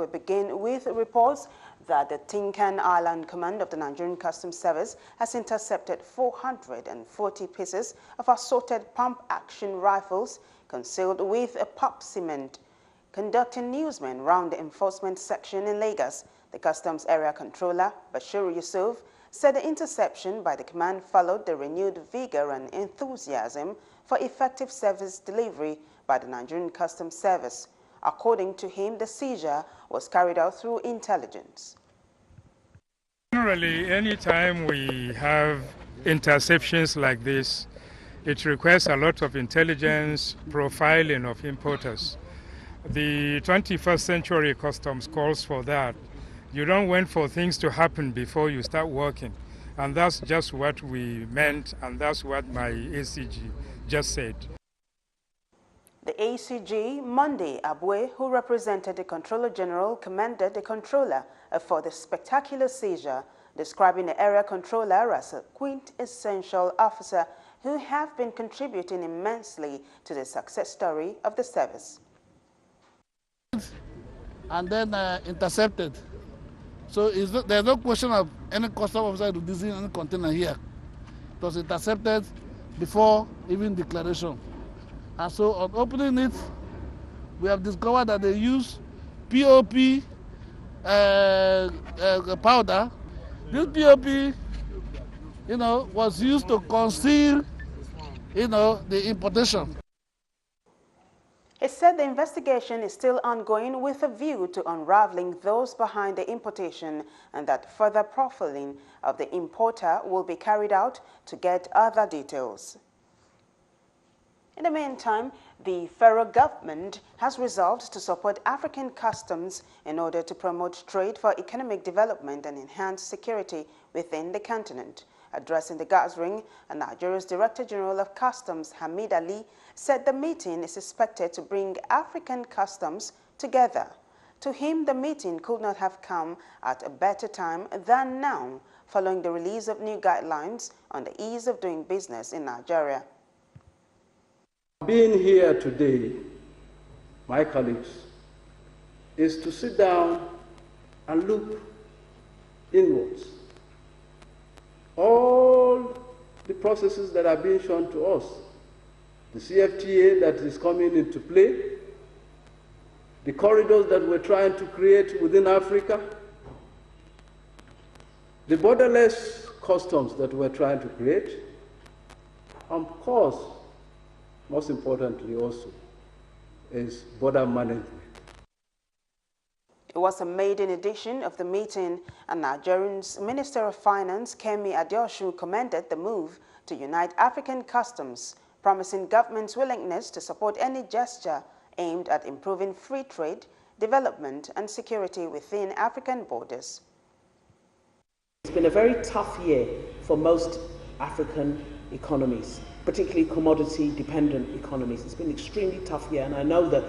we begin with reports that the Tincan Island Command of the Nigerian Customs Service has intercepted 440 pieces of assorted pump-action rifles concealed with a pop cement. Conducting newsmen round the enforcement section in Lagos, the Customs Area Controller, Bashir Yusuf, said the interception by the command followed the renewed vigor and enthusiasm for effective service delivery by the Nigerian Customs Service. According to him, the seizure was carried out through intelligence. Generally, anytime we have interceptions like this, it requires a lot of intelligence, profiling of importers. The 21st century customs calls for that. You don't wait for things to happen before you start working. And that's just what we meant, and that's what my ACG just said. The ACG, Monday Abwe, who represented the Controller General, commended the Controller for the spectacular seizure, describing the Area Controller as a quintessential officer who have been contributing immensely to the success story of the service. And then intercepted. So there's no question of any customs officer reducing any container here. It was intercepted before even declaration. And so on opening it, we have discovered that they use POP powder. This POP, was used to conceal, the importation. He said the investigation is still ongoing with a view to unraveling those behind the importation and that further profiling of the importer will be carried out to get other details. In the meantime, the federal government has resolved to support African customs in order to promote trade for economic development and enhance security within the continent. Addressing the gathering, Nigeria's Director General of Customs, Hamid Ali, said the meeting is expected to bring African customs together. To him, the meeting could not have come at a better time than now, following the release of new guidelines on the ease of doing business in Nigeria. Being here today, my colleagues, is to sit down and look inwards. All the processes that are being shown to us, the CFTA that is coming into play, the corridors that we're trying to create within Africa, the borderless customs that we're trying to create, of course, most importantly also, is border management. It was a maiden edition of the meeting, and Nigeria's Minister of Finance, Kemi Adeosun, commended the move to unite African customs, promising government's willingness to support any gesture aimed at improving free trade, development, and security within African borders. It's been a very tough year for most African economies, particularly commodity-dependent economies. It's been an extremely tough year, and I know that,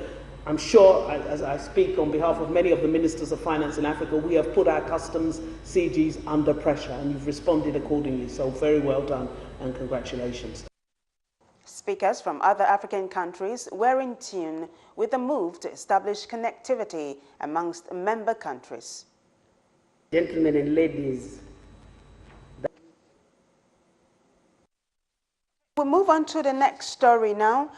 I'm sure, as I speak on behalf of many of the ministers of finance in Africa, we have put our customs CGs under pressure, and you've responded accordingly. So very well done, and congratulations. Speakers from other African countries were in tune with the move to establish connectivity amongst member countries. Gentlemen and ladies, we move on to the next story now,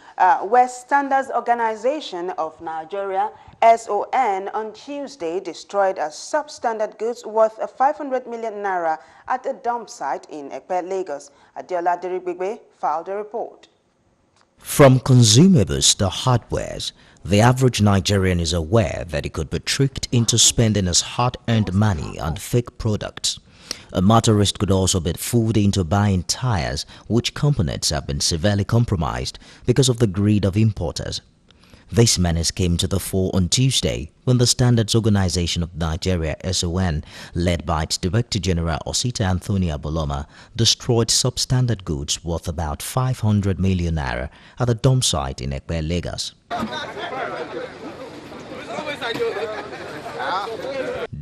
where Standards Organization of Nigeria, SON, on Tuesday destroyed a substandard goods worth 500 million naira at a dump site in Ekpe, Lagos. Adiola Dirigbigbe filed a report. From consumables to hardwares, the average Nigerian is aware that he could be tricked into spending his hard-earned money on fake products. A motorist could also be fooled into buying tires, which components have been severely compromised because of the greed of importers. This menace came to the fore on Tuesday when the Standards Organization of Nigeria, SON, led by its Director General Osita Anthony Aboloma, destroyed substandard goods worth about 500 million naira at a dump site in Ekpe, Lagos.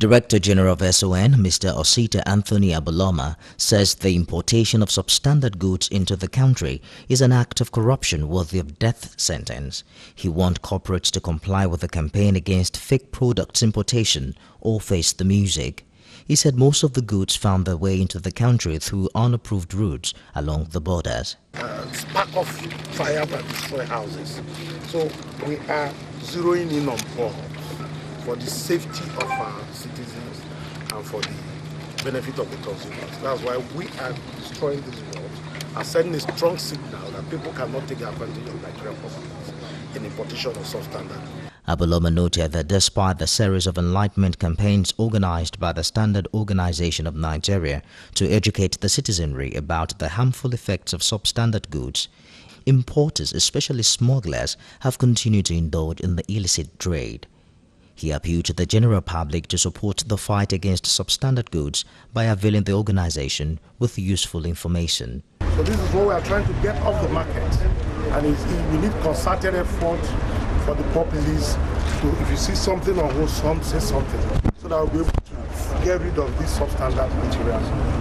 Director General of SON, Mr. Osita Anthony Aboloma, says the importation of substandard goods into the country is an act of corruption worthy of death sentence. He warned corporates to comply with the campaign against fake products importation or face the music. He said most of the goods found their way into the country through unapproved routes along the borders. Spark off fire and destroy houses. So we are zeroing in on bombs for the safety of our citizens and for the benefit of the consumers. That's why we are destroying these bombs and sending a strong signal that people cannot take advantage of Nigerian companies in importation of substandard. Aboloma noted that despite the series of enlightenment campaigns organized by the Standard Organization of Nigeria to educate the citizenry about the harmful effects of substandard goods, importers, especially smugglers, have continued to indulge in the illicit trade. He appealed to the general public to support the fight against substandard goods by availing the organization with useful information. So this is what we are trying to get off the market, and we need concerted effort for the populace to, if you see something unwholesome, say something, so that we'll be able to get rid of this substandard material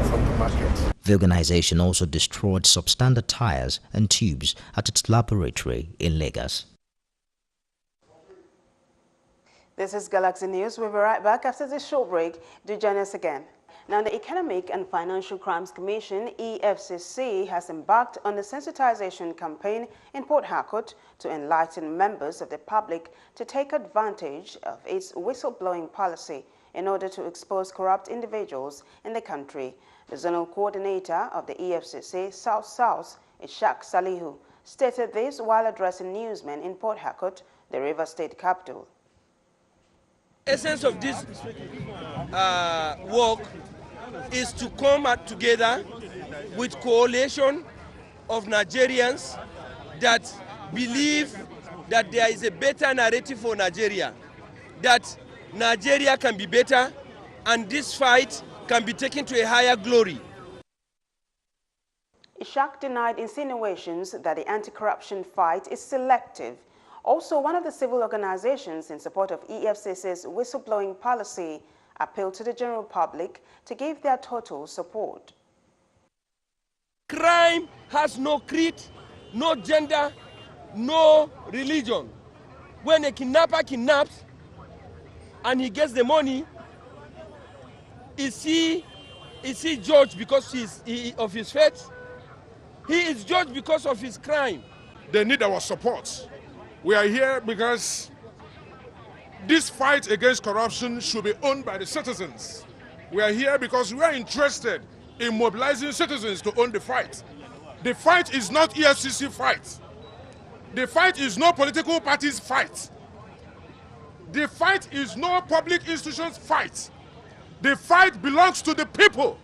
from the market. The organization also destroyed substandard tires and tubes at its laboratory in Lagos. This is Galaxynews. We'll be right back after this short break. Do join us again. Now, the Economic and Financial Crimes Commission, EFCC, has embarked on a sensitization campaign in Port Harcourt to enlighten members of the public to take advantage of its whistleblowing policy in order to expose corrupt individuals in the country. The zonal coordinator of the EFCC South-South, Ishaq Salihu, stated this while addressing newsmen in Port Harcourt, the River State capital. Essence of this work is to come together with coalition of Nigerians that believe that there is a better narrative for Nigeria, that Nigeria can be better and this fight can be taken to a higher glory. Ishaq denied insinuations that the anti-corruption fight is selective. Also, one of the civil organizations in support of EFCC's whistleblowing policy appealed to the general public to give their total support. Crime has no creed, no gender, no religion. When a kidnapper kidnaps and he gets the money, is he judged because of his faith? He is judged because of his crime. They need our support. We are here because this fight against corruption should be owned by the citizens. We are here because we are interested in mobilizing citizens to own the fight. The fight is not EFCC fight. The fight is no political party's fight. The fight is no public institution's fight. The fight belongs to the people.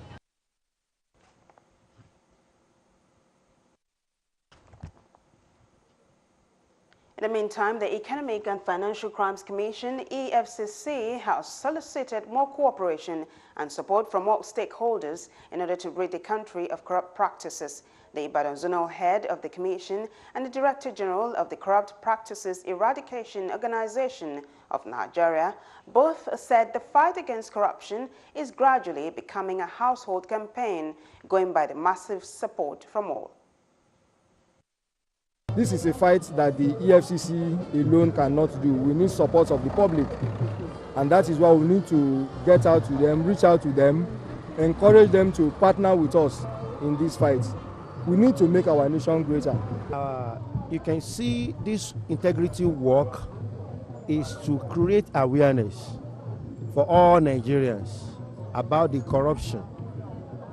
In the meantime, the Economic and Financial Crimes Commission, EFCC, has solicited more cooperation and support from all stakeholders in order to rid the country of corrupt practices. The Ibadan Zonal Head of the Commission and the Director General of the Corrupt Practices Eradication Organization of Nigeria both said the fight against corruption is gradually becoming a household campaign, going by the massive support from all. This is a fight that the EFCC alone cannot do. We need support of the public, and that is why we need to get out to them, reach out to them, encourage them to partner with us in this fight. We need to make our nation greater. You can see this integrity work is to create awareness for all Nigerians about the corruption,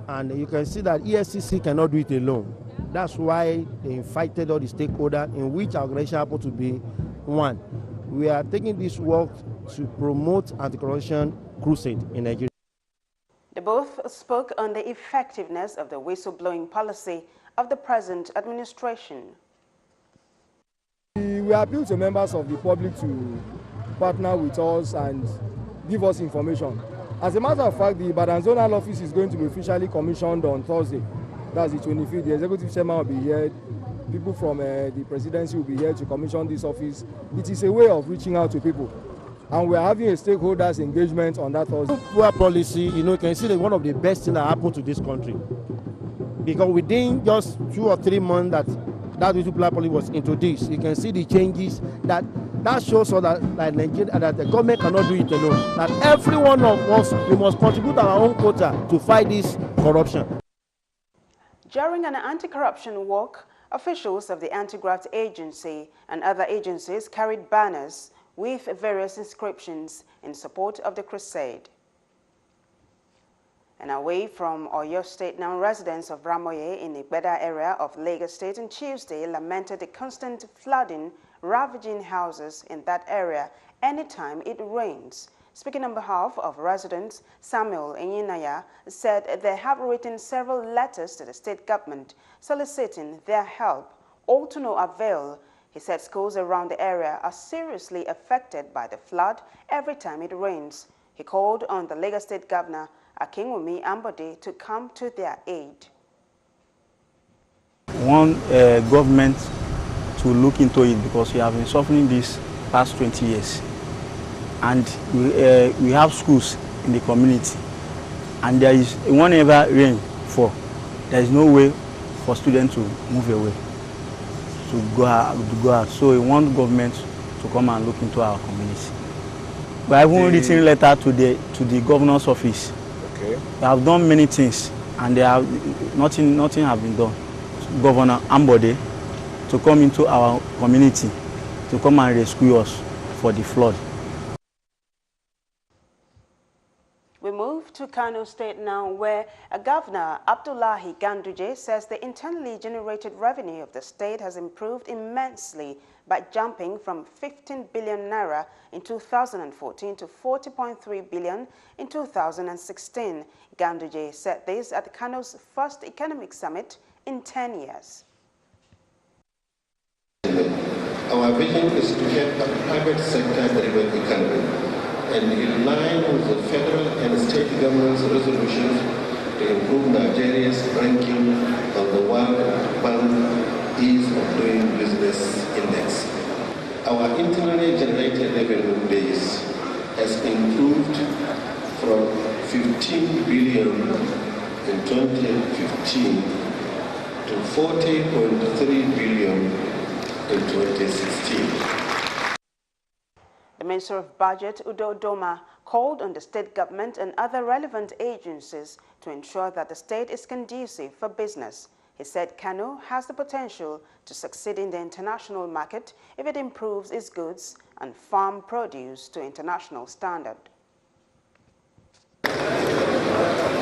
and you can see that EFCC cannot do it alone. That's why they invited all the stakeholders, in which our organization happens to be one. We are taking this work to promote anti-corruption crusade in Nigeria. They both spoke on the effectiveness of the whistleblowing policy of the present administration. We appeal to members of the public to partner with us and give us information. As a matter of fact, the Ibadan Zonal Office is going to be officially commissioned on Thursday. That's the 25th. The executive chairman will be here. People from the presidency will be here to commission this office. It is a way of reaching out to people and we are having a stakeholders engagement on that also. Poor policy, you can see that one of the best things that happened to this country. Because within just 2 or 3 months that poor policy was introduced, you can see the changes that shows us that Nigeria, that the government cannot do it alone. That every one of us, we must contribute our own quota to fight this corruption. During an anti-corruption walk, officials of the Anti-Graft Agency and other agencies carried banners with various inscriptions in support of the crusade. And away from Oyo State now, residents of Ramoye in the Igbeda area of Lagos State on Tuesday lamented the constant flooding ravaging houses in that area anytime it rains. Speaking on behalf of residents, Samuel Enyinaya said they have written several letters to the state government soliciting their help, all to no avail. He said schools around the area are seriously affected by the flood every time it rains. He called on the Lagos State Governor Akinwunmi to come to their aid. Want government to look into it because we have been suffering this past 20 years. And we have schools in the community. And there is, whenever rain falls, there is no way for students to move away, to go out. So we want government to come and look into our community. We have even written a letter to the governor's office. Okay. We have done many things, and nothing has been done. Governor Ambode to come into our community to come and rescue us for the flood. We move to Kano State now, where Governor Abdullahi Ganduje says the internally generated revenue of the state has improved immensely by jumping from 15 billion naira in 2014 to 40.3 billion in 2016. Ganduje said this at Kano's first economic summit in 10 years. Our vision is to get a private sector-driven economy, and in line with the federal and state government's resolutions to improve Nigeria's ranking on the World Bank Ease of Doing Business Index. Our internally generated revenue base has improved from 15 billion in 2015 to 40.3 billion in 2016. The Minister of Budget, Udo Doma, called on the state government and other relevant agencies to ensure that the state is conducive for business. He said Kano has the potential to succeed in the international market if it improves its goods and farm produce to international standard.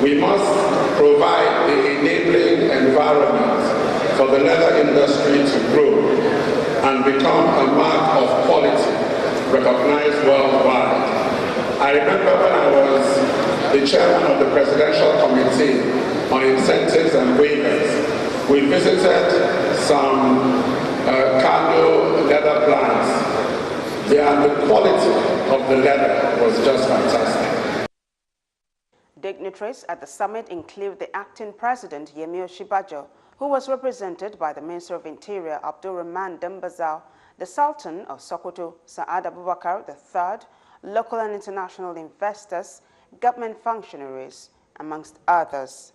We must provide the enabling environment for the leather industry to grow and become a mark of quality recognized worldwide. I remember when I was the chairman of the Presidential Committee on Incentives and Waivers, we visited some Kano leather plants. The quality of the leather was just fantastic. Dignitaries at the summit include the acting president, Yemi Oshibajo, who was represented by the Minister of Interior, Abdulrahman Dambazao, the Sultan of Sokoto, Saad Abubakar III, local and international investors, government functionaries, amongst others.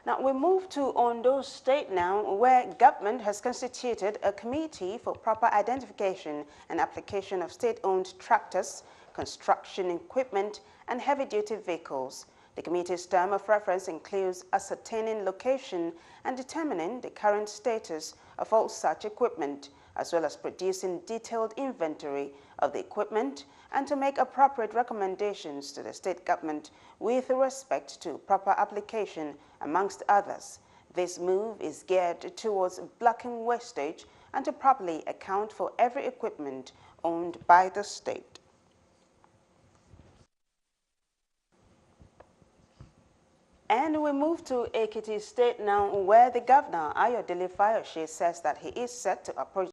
Now we move to Ondo State now, where government has constituted a committee for proper identification and application of state-owned tractors, construction equipment, and heavy-duty vehicles. The committee's term of reference includes ascertaining location and determining the current status of all such equipment, as well as producing detailed inventory of the equipment and to make appropriate recommendations to the state government with respect to proper application, amongst others. This move is geared towards blocking wastage and to properly account for every equipment owned by the state. And we move to Ekiti State now, where the governor, Ayodele Fayose, says that he is set to approach